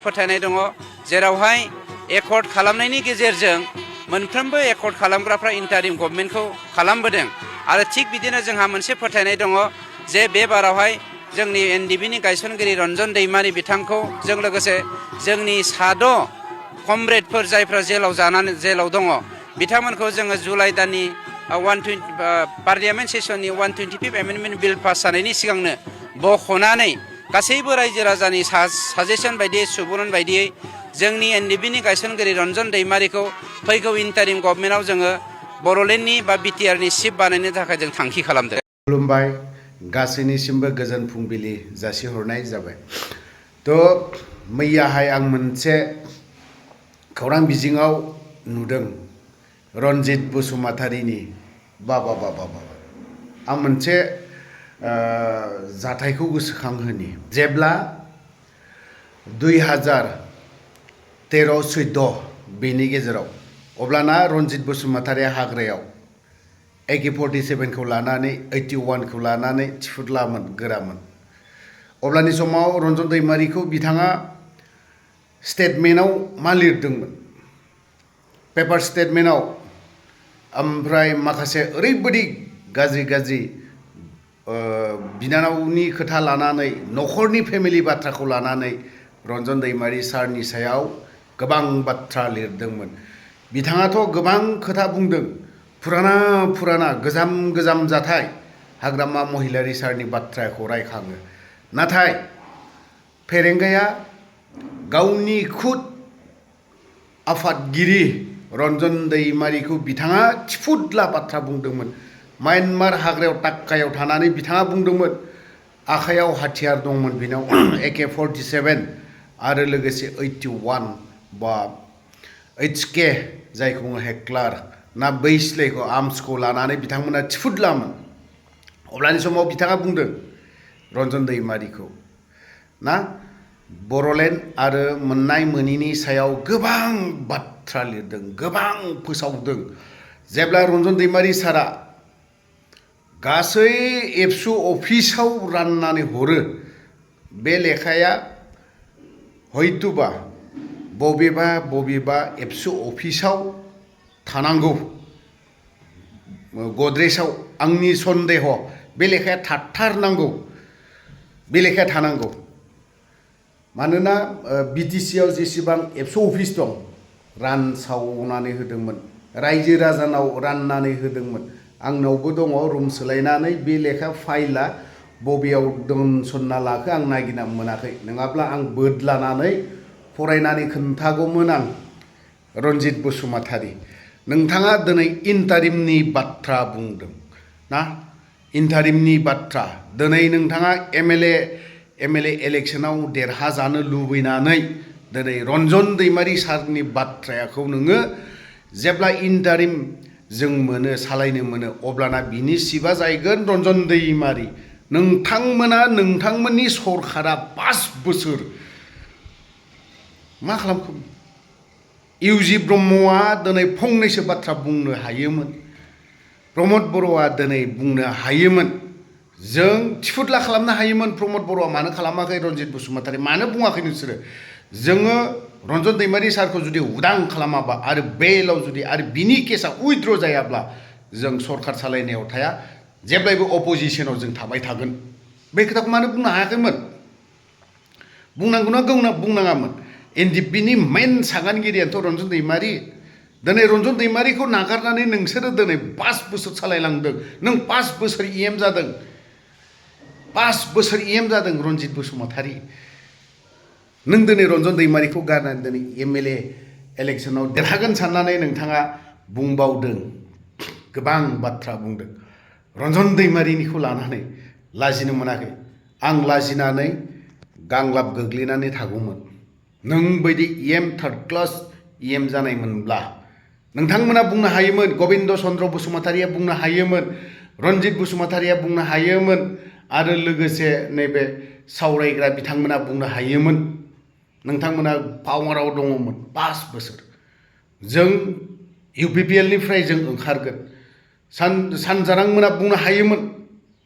फोथायनाय दङ जेरावहाय एकर्ड खालामनायनि गेजेरजों मोनफ्रोमबो एकर्ड खालामग्राफ्रा इन्टारिम गभर्नमेन्टखौ खालामबोदों आरो थिग बिदिनो जोंहा मोनसे फोथायनाय दङ जे बे बारावहाय जोंनि एनडिबिनि गायसनगिरि रन्जन दैमारि बिथांखौ जों लोगोसे जोंनि साद' कमरेडफोर जायफ्रा जेलाव दङ बिथांमोनखौ जोङो जुलाइ दाननि पार्लियामेन्ट सेसननि 125 एमेन्डमेन्ट बिल पास जानायनि सिगांनो बख'नानै गासैबो रायजो राजानि साजेसन बायदियै सुबुरुन बायदियै जोंनि एनडिबिनि गायसनगिरि रन्जन दैमारिखौ फैगौ इन्टारिम गभर्नमेन्टआव जोङो बर'लेण्डनि बा बिटिआरनि चिफ बानायनो थाखाय जों थांखि खालामदों। खुलुमबाय गासैनिसिमबो गोजोन फुंबिलि जासिहरनाय जाबाय। मैयाहाय आं मोनसे खौरां बिजोङाव नुदों रनजित बसुमतारीनि बाबा आं मोनसे जाथायखौ गोसोखांहोनि जेब्ला 2013-14 बेनि गेजेराव अब्लाना रनजित बसुमतारीया हाग्रायाव AK-47 खौ लानानै 81 खौ लानानै थिफुदलामोन गोरामोन। अब्लानि समाव रन्जन दैमारिखौ बिथाङा स्टेटमेन्टआव मा लिरदोंमोन पेपार स्टेटमेन्टआव ओमफ्राय माखासे ओरैबायदि गाज्रि बिनानावनि खोथा लानानै न'खरनि फेमिलि बाथ्राखौ लानानै रन्जन दैमारि सारनि सायाव गोबां बाथ्रा लिरदोंमोन। बिथाङाथ' गोबां खोथा बुंदों फुराना गोजाम जाथाय हाग्रामा महिलारी सारनि बाथ्राखौ रायखाङो। नाथाय फेरेंगाया गावनि खुद आफादगिरि रन्जन दैमारिखौ बिथाङा थिफुदला बाथ्रा बुंदोंमोन। म्यानमार हाग्रायाव टाक्कायाव थानानै बिथाङा बुंदोंमोन आखायाव हाथियार दंमोन बिनाव AK-47 आरो लोगोसे 81 बा HK जायखौ बुङो हेक्लार ना बैस्लेखौ आर्म्सखौ लानानै बिथांमोना थिफुदलामोन। अब्लानि समाव बिथाङा बुंदों रन्जन दैमारिखौ ना बर'लेण्ड आरो मोननाय मोनिनि सायाव गोबां बाथ्रा लिरदों गोबां फोसावदों। जेब्ला रन्जन दैमारि सारा गासै एबसु अफिसाव राननानै हरो बे लेखाया हयतुबा बबेबा एबसु अफिसाव थानांगौ गद्रेजाव आंनि सन्देह बे लेखाया थाथारनांगौ बे लेखाया थानांगौ। मानोना BTC आव जेसेबां एबसु अफिस दं रानसावनानै होदोंमोन रायजो राजानाव राननानै होदोंमोन। आंनावबो दङ रुम सोलायनानै बे लेखा फाइला बबेयाव दोनसन्ना लाखो आं नागिरना मोनाखै नङाब्ला आं बोदलानानै फरायनानै खोन्थागौमोन। आं रनजित बसुमतारी नोंथाङा दिनै इन्टारिमनि बाथ्रा बुंदों ना इन्टारिमनि बाथ्रा दिनै नोंथाङा MLA इलेक्सनाव देरहाजानो लुबैनानै दिनै रन्जन दैमारि सारनि बाथ्राखौ नोङो जेब्ला इन्टारिम जों मोनो सालायनो मोनो अब्लाना बिनि सिफआ जाहैगोन रन्जन दैमारि। नोंथांमोननि सरकारा 5 बोसोर मा खालामखो? इउजि ब्रह्मआ दिनै फंनैसो बाथ्रा बुंनो हायोमोन प्रमद बर'आ दिनै बुंनो हायोमोन जों थिफुदला खालामनो हायोमोन। प्रमद बर'आ मानो खालामाखै? रनजित बसुमतारी मानो बुङाखै नोंसोरो? जोङो रन्जन दैमारि सारखौ जुदि उदां खालामाबा आरो बेलाव जुदि आरो बिनि केसा उइथ्र' जायाब्ला जों सरकार सालायनायाव थाया जेब्लायबो अपोजिसनाव जों थाबाय थागोन। बे खोथाखौ मानो बुंनो हायाखैमोन? बुंनांगौना बुंनाङामोन? एनडिबिनि मेन सागानगिरियानोथ' रन्जन दैमारि। दिनै रन्जन दैमारिखौ नागारनानै नोंसोरो दिनै 5 बोसोर सालायलांदों। नों 5 बोसोर EM जादों 5 बोसोर EM जादों रनजित बसुमतारी। नों दिनै रन्जन दैमारिखौ गारनानै दिनै MLA इलेक्सनाव देरहागोन साननानै नोंथाङा बुंबावदों गोबां बाथ्रा बुंदों रन्जन दैमारिनिखौ लानानै लाजिनो मोनाखै। आं लाजिनानै गांलाब गोग्लैनानै थागौमोन। नों बायदि EM 3rd क्लास EM जानायमोनब्ला नोंथांमोना बुंनो हायोमोन गबिन्द चन्द्र बसुमतारीया बुंनो हायोमोन रनजित बसुमतारीया बुंनो हायोमोन आरो लोगोसे नैबे सावरायग्रा बिथांमोना बुंनो हायोमोन। नोंथांमोना पावाराव दङमोन 5 बोसोर जों UPPLनिफ्राय जों ओंखारगोन सानजारांमोना बुंनो हायोमोन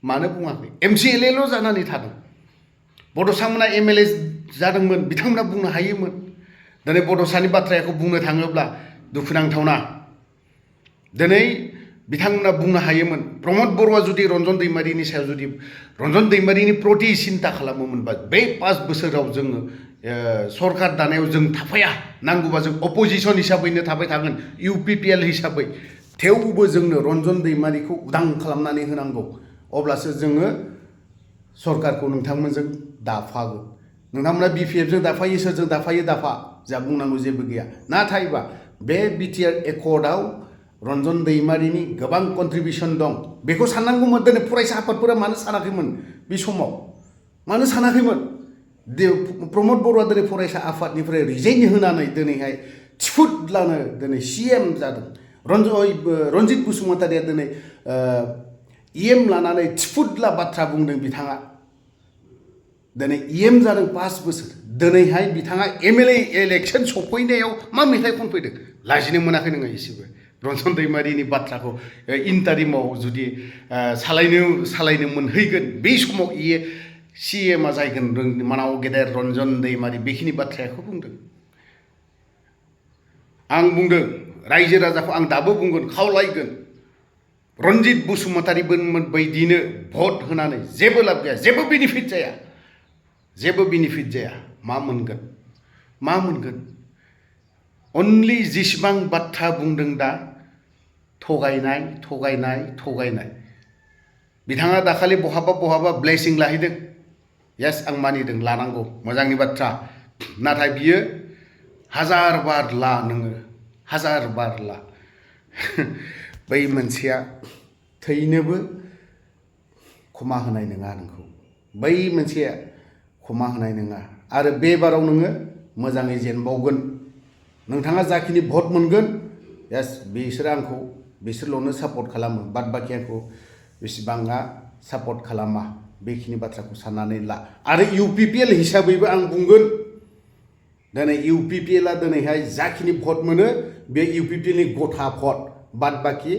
मानो बुङाखै? MCLA ल' जानानै थादों। बड'सामोना MLA जादोंमोन बिथांमोना बुंनो हायोमोन दिनै बड'सानि बाथ्राखौ बुंनो थाङोब्ला दुखुनांथावना दिनै बिथांमोना बुंनो हायोमोन प्रमद बर'आ जुदि रन्जन दैमारिनि सायाव जुदि रन्जन दैमारिनि प्रति सिन्ता खालामोमोनबा बे 5 बोसोराव जोङो सरकार दानायाव जों थाफाया नांगौबा जों अपोजिशन हिसाबैनो थाबाय थागोन UPPL हिसाबै थेवबो जोंनो रन्जन दैमारिखौ उदां खालामनानै होनांगौ अब्लासो जोङो सरकारखौ नोंथांमोनजों दाफागोन नोंथांमोना BPF जों दाफायो सोरजों दाफायो दाफा जा बुंनांगौ जेबो गैया नाथायबा बे BTR एकर्डआव रन्जन दैमारिनि गोबां कन्ट्रिबिउसन दं बेखौ साननांगौमोन दिनै फरायसा आफादफोरा मानो सानाखैमोन बे समाव मानो सानाखैमोन प्रमद बर'आ दिनै फरायसा आफादनिफ्राय रिजाइन होनानै दिनैहाय थिफुदलानो दिनै CM जादों रन्जित बसुमतारिया दिनै EM लानानै थिफुदला बाथ्रा बुंदों बिथाङा दिनै EM जादों 5 बोसोर दिनैहाय बिथाङा MLA इलेक्शन सफैनायाव मा मेथाइ खनफैदों लाजिनो मोनाखै नोङो एसेबो रन्जन दैमारिनि बाथ्राखौ इन्टारिमाव जुदि सालायनो मोनहैगोन बे समाव CMआ जायगोन मानाव गेदेर रन्जन दैमारि बेखिनि बाथ्राखौ बुंदों आं बुंदों रायजो राजाखौ आं दाबो बुंगोन खावलायगोन रन्जित बसुमतारि बायदिनो भट होनानै जेबो लाब गैया जेबो बेनिफिट जाया मा मोनगोन अनलि जेसेबां बाथ्रा बुंदों दा थगायनाय बिथाङा दाखालि बहाबा ब्लेसिं लाहैदों यस आं मानिदों लानांगौ मोजांनि बाथ्रा नाथाय बियो हाजार बार ला बै मोनसेया थैनोबो क्षमा होनाय नङा नोंखौ बै मोनसेया क्षमा होनाय नङा आरो बे बाराव नोङो मोजाङै जेनबावगोन नोंथाङा जाखिनि भट मोनगोन यस बिसोरल'नो सापर्ट खालामो बाद बाखि आंखौ बेसेबाङा सापर्ट खालामा बेखिनि बाथ्राखौ साननानै ला आरो UPPL हिसाबैबो आं बुंगोन दिनै UPPLआ दिनैहाय जाखिनि भट मोनो बे UPPLनि गथा भट बाद बाखि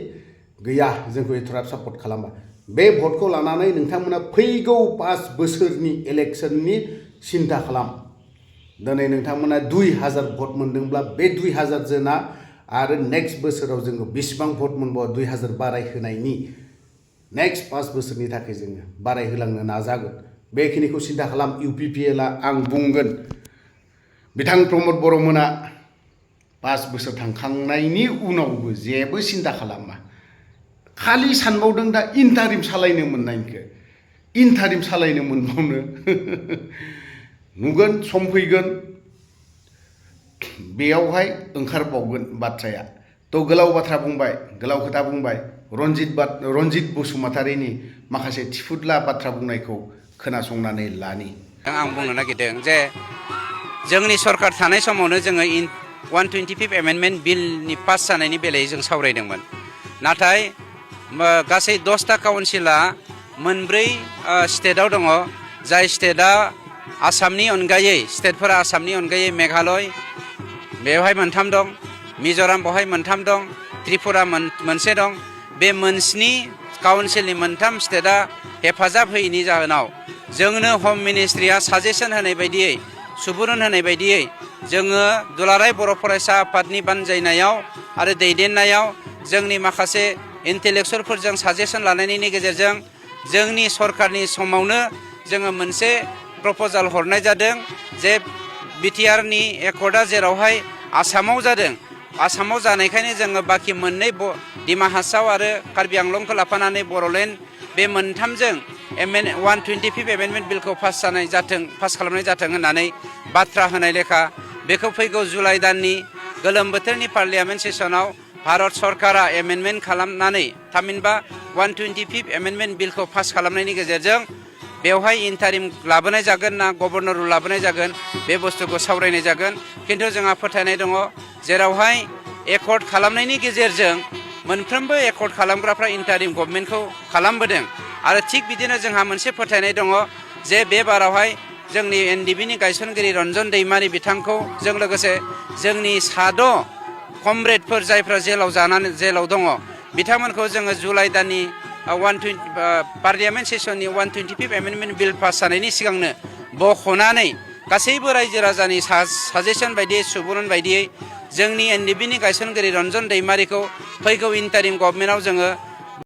गैया जोंखौ एथ'राब सापर्ट खालामा बे भटखौ लानानै नोंथांमोना फैगौ 5 बोसोरनि इलेक्शननि सिन्था खालाम दिनै नोंथांमोना 2000 भट मोनदोंब्ला बे 2000 जोना आरो नेक्स्ट बोसोराव जोङो बेसेबां भट मोनबावो 2000 बारायहोनायनि नेक्स्ट 5 बोसोरनि थाखाय जोङो बारायहोलांनो नाजागोन बेखिनिखौ सिन्था खालाम UPPLआ आं बुंगोन बिथां प्रमद बर'मोना 5 बोसोर थांखांनायनि उनावबो जेबो सिन्था खालामा खालि सानबावदों दा इन्टारिम सालायनो मोनबावनो नुगोन सम फैगोन बेयावहाय ओंखारबावगोन बाथ्राया गोलाव बाथ्रा बुंबाय गोलाव खोथा बुंबाय रन्जित बसुमतारिनि माखासे थिफुदला बाथ्रा बुंनायखौ खोनासंनानै लानि आं बुंनो नागिरदों जे जोंनि सरकार थानाय समावनो जोङो 125 एमेन्डमेन्ट बिलनि पास जानायनि बेलायै जों सावरायदोंमोन नाथाय गासै 10टा काउन्सिला मोनब्रै स्टेटआव दङ जाय स्टेटआ स्टेटफोरा आसामनि अनगायै मेघालय बेवहाय 3 दं मिज'राम बेवहाय 3 दं त्रिपुरा मोनसे दं बे मोनस्नि काउन्सिलनि 3 स्टेटआ हेफाजाब होयैनि जाहोनाव जोंनो हम मिनिस्ट्रिया साजेसन होनाय बायदियै सुबुरुन होनाय बायदियै जोङो दुलाराय बर' फरायसा आफादनि बानजायनायाव आरो दैदेननायाव जोंनि माखासे इन्टेलेक्सुवेलफोरजों साजेसन लानायनि गेजेरजों जोंनि सरकारनि समावनो जोङो मोनसे प्रप'जाल हरनाय जादों जे BTRनि एकर्डआ जेरावहाय आसामाव जादों आसामाव जानायखायनो जोङो बाखि मोननै डिमा हासाव आरो कार्बि आंलंखौ लाफानानै बर'लेण्ड बे 3जों 125 एमेन्डमेन्ट बिलखौ पास खालामनाय जाथों होननानै बाथ्रा होनाय लेखा बेखौ फैगौ जुलाइ दाननि गोलोम बोथोरनि पार्लियामेन्ट सेसनाव भारत सरकारा एमेन्डमेन्ट खालामनानै थामहिनबा 125 एमेन्डमेन्ट बिलखौ पास खालामनायनि गेजेरजों बेवहाय इन्टारिम लाबोनाय जागोन ना गभर्नर रुल लाबोनाय जागोन बे बुस्थुखौ सावरायनाय जागोन खिन्थु जोंहा फोथायनाय दङ जेरावहाय एकर्ड खालामनायनि गेजेरजों मोनफ्रोमबो एकर्ड खालामग्राफ्रा इन्टारिम गभर्नमेन्टखौ खालामबोदों आरो थिग बिदिनो जोंहा मोनसे फोथायनाय दङ जे बे बारावहाय जोंनि NDBनि गायसनगिरि रन्जन दैमारि बिथांखौ जों लोगोसे जोंनि 6 कमरेडफोर जायफ्रा जेलाव दङ बिथांमोनखौ जोङो जुलाइ दाननि पार्लियामेन्ट सेसननि 125 एमेन्डमेन्ट बिल पास जानायनि सिगांनो बख'नानै गासैबो रायजो राजानि साजेसन बायदियै सुबुरुन बायदियै जोंनि एनडिपिनि गायसनगिरि रन्जन दैमारिखौ फैगौ इन्टारिम गभर्नमेन्टआव जोङो